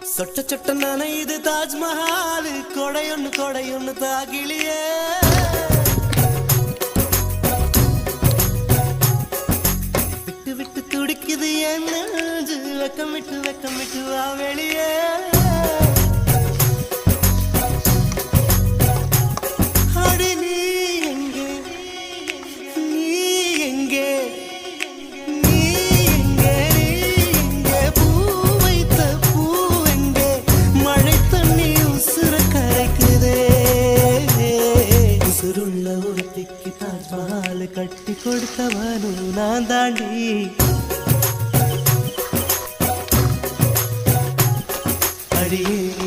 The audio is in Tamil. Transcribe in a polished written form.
சொட்ட சொட்ட நனையுது தாஜ்மஹால் கொடையொன்னு தாகிலியே விட்டு விட்டு துடிக்குது என் நெஞ்சு வெக்கமிட்டு வா வெளியே அடி நீ எங்கே தாஜ்மஹால் கட்டி கொடுத்தவனும் நான் தாண்டி அடியே